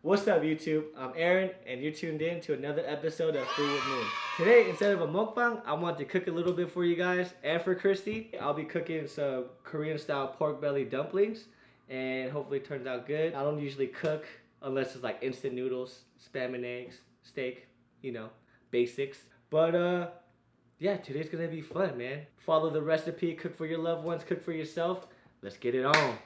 What's up, YouTube? I'm Aaron, and you're tuned in to another episode of Food with Moon. Today, instead of a mukbang, I want to cook a little bit for you guys and for Christy. I'll be cooking some Korean-style pork belly dumplings, and hopefully it turns out good. I don't usually cook unless it's like instant noodles, spam and eggs, steak, you know, basics. But yeah, today's gonna be fun, man. Follow the recipe, cook for your loved ones, cook for yourself. Let's get it on.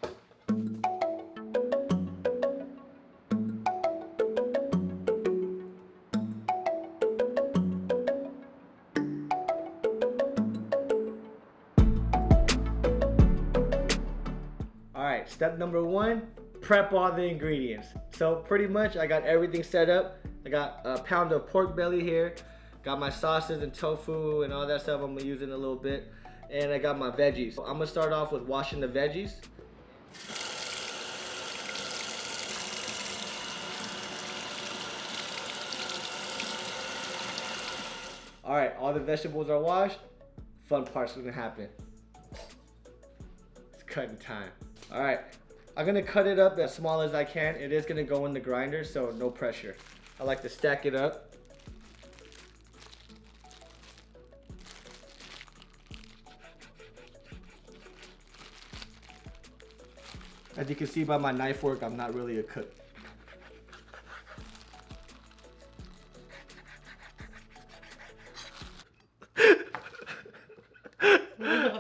Alright, step number one, prep all the ingredients. So pretty much I got everything set up. I got a pound of pork belly here. Got my sauces and tofu and all that stuff I'm gonna use in a little bit. And I got my veggies. So I'm gonna start off with washing the veggies. Alright, all the vegetables are washed. Fun part's gonna happen. It's cutting time. Alright, I'm gonna cut it up as small as I can. It is gonna go in the grinder, so no pressure. I like to stack it up. As you can see by my knife work, I'm not really a cook.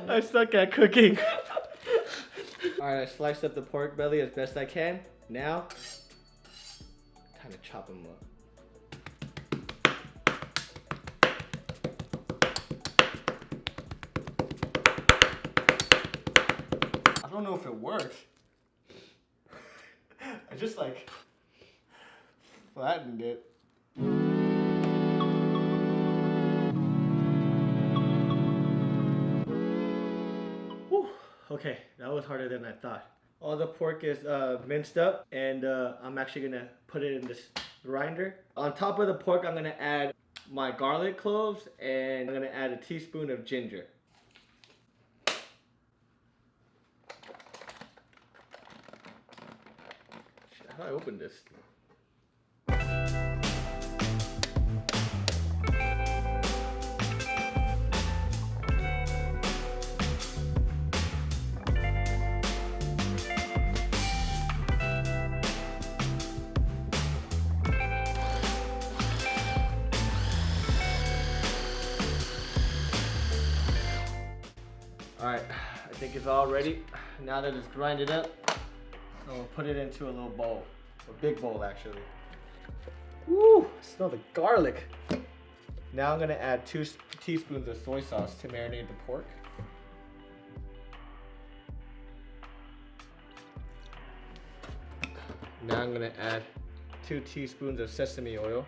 I suck at cooking. Alright, I sliced up the pork belly as best I can. Now, time to chop them up. I don't know if it works. I just like flattened it. Whew. Okay, that was harder than I thought. All the pork is minced up, and I'm actually gonna put it in this grinder. On top of the pork, I'm gonna add my garlic cloves, and I'm gonna add a teaspoon of ginger. How do I open this? Alright, I think it's all ready. Now that it's grinded up, I'm gonna put it into a little bowl. A big bowl, actually. Woo! I smell the garlic. Now I'm gonna add 2 teaspoons of soy sauce to marinate the pork. Now I'm gonna add 2 teaspoons of sesame oil.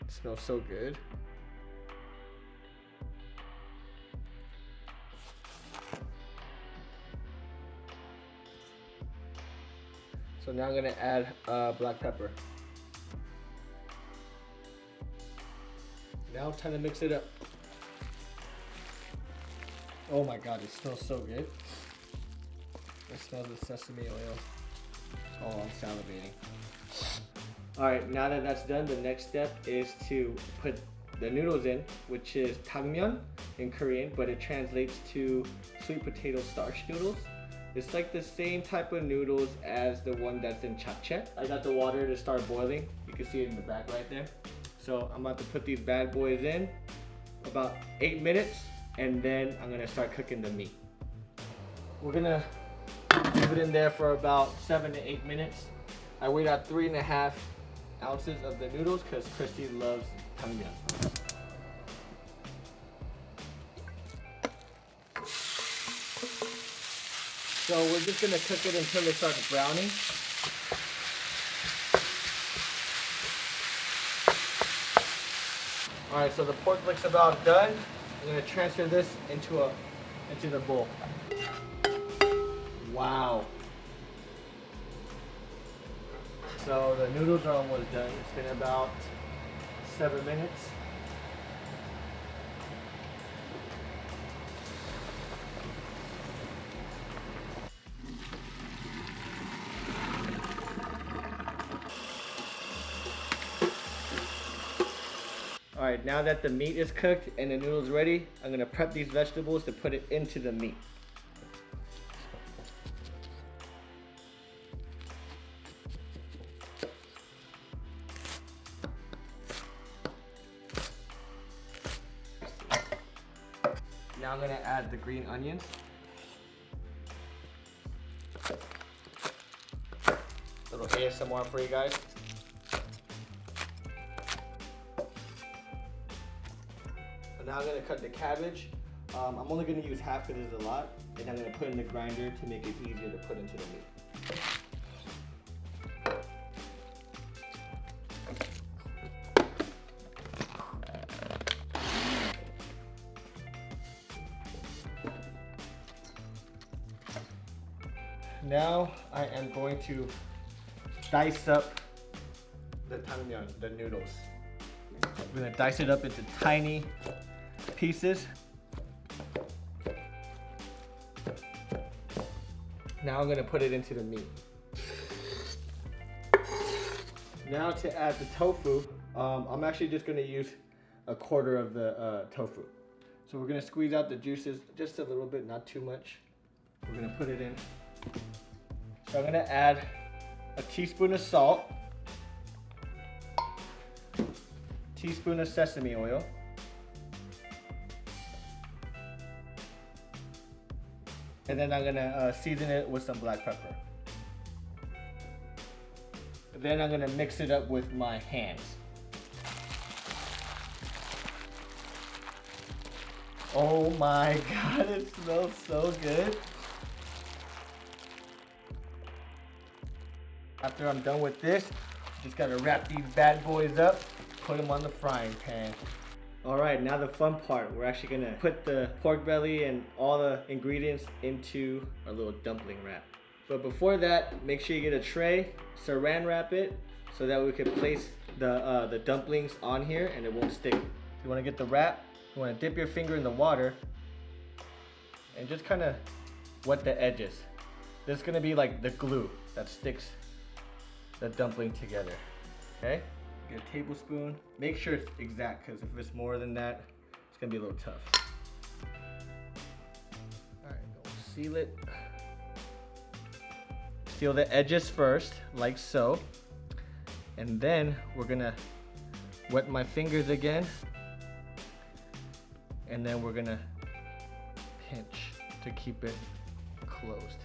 It smells so good. So now I'm gonna add black pepper. Now time to mix it up. Oh my god, it smells so good. It smells the sesame oil. Oh, I'm salivating. Alright, now that that's done, the next step is to put the noodles in, which is dangmyeon in Korean, but it translates to sweet potato starch noodles. It's like the same type of noodles as the one that's in japchae. I got the water to start boiling. You can see it in the back right there. So I'm about to put these bad boys in about 8 minutes, and then I'm gonna start cooking the meat. We're gonna leave it in there for about 7 to 8 minutes. I weighed out 3.5 ounces of the noodles because Christy loves dangmyeon. So we're just gonna cook it until it starts browning. All right, so the pork looks about done. I'm gonna transfer this into the bowl. Wow. So the noodles are almost done. It's been about 7 minutes. All right, now that the meat is cooked and the noodles ready, I'm gonna prep these vegetables to put it into the meat. Now I'm gonna add the green onions. Little ASMR for you guys. And now I'm gonna cut the cabbage. I'm only gonna use half because it's a lot, and I'm gonna put it in the grinder to make it easier to put into the meat. Now I am going to dice up the dangmyeon, the noodles. I'm gonna dice it up into tiny pieces. Now I'm gonna put it into the meat. Now to add the tofu, I'm actually just gonna use a quarter of the tofu. So we're gonna squeeze out the juices just a little bit, not too much. We're gonna put it in. So I'm gonna add a teaspoon of salt, teaspoon of sesame oil, and then I'm gonna season it with some black pepper. Then I'm gonna mix it up with my hands. Oh my God, it smells so good. After I'm done with this, just gotta wrap these bad boys up, put them on the frying pan. All right, now the fun part. We're actually gonna put the pork belly and all the ingredients into our little dumpling wrap. But before that, make sure you get a tray, saran wrap it, so that we can place the dumplings on here and it won't stick. You wanna get the wrap, you wanna dip your finger in the water and just kinda wet the edges. This is gonna be like the glue that sticks the dumpling together, okay? Get a tablespoon. Make sure it's exact, because if it's more than that, it's gonna be a little tough. All right, we'll seal it. Seal the edges first, like so. And then we're gonna wet my fingers again. And then we're gonna pinch to keep it closed.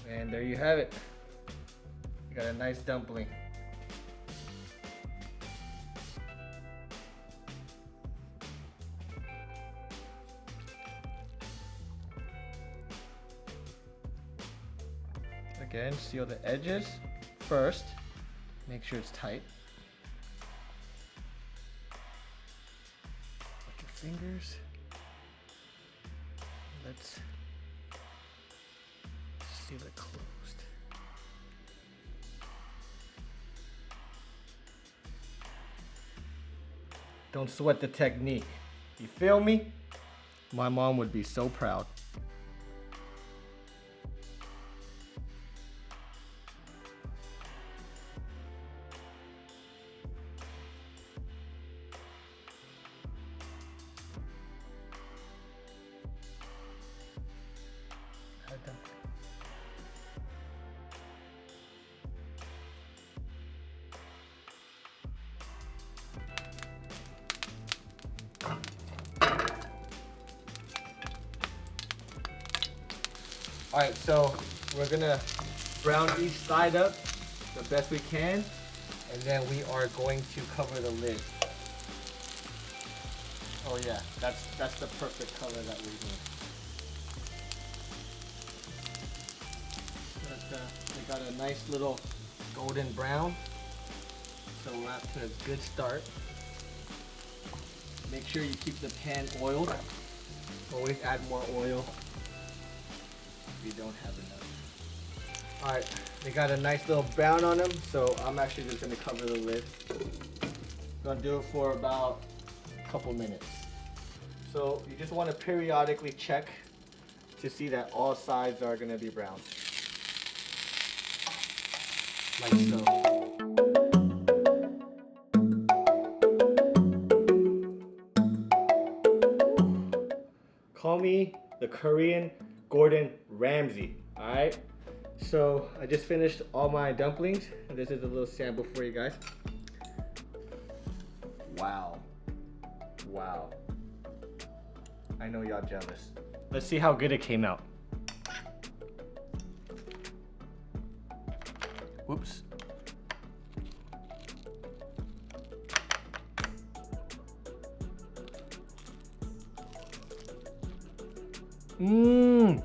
And there you have it. You got a nice dumpling. Again, seal the edges first. Make sure it's tight. Put your fingers. Let's seal it closed. Don't sweat the technique. You feel me? My mom would be so proud. Alright, so we're gonna brown each side up the best we can, and then we are going to cover the lid. Oh yeah, that's the perfect color that we need. But, we got a nice little golden brown, so we're off to a good start. Make sure you keep the pan oiled. Always add more oil if you don't have enough. Alright, they got a nice little brown on them, so I'm actually just gonna cover the lid. Gonna do it for about a couple minutes. So you just want to periodically check to see that all sides are gonna be brown. Like so. Call me the Korean Gordon Ramsay, alright? So I just finished all my dumplings, and this is a little sample for you guys. Wow. Wow. I know y'all jealous. Let's see how good it came out. Whoops. Mmm.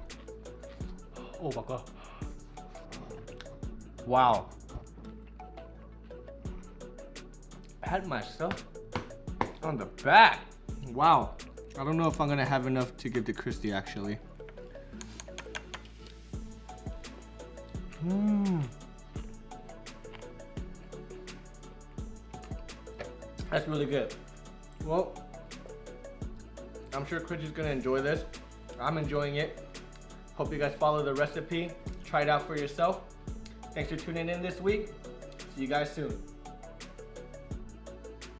Oh my god. Wow. Pat myself on the back. Wow. I don't know if I'm gonna have enough to give to Christy actually. Mmm. That's really good. Well, I'm sure Christy's gonna enjoy this. I'm enjoying it. Hope you guys follow the recipe. Try it out for yourself. Thanks for tuning in this week. See you guys soon.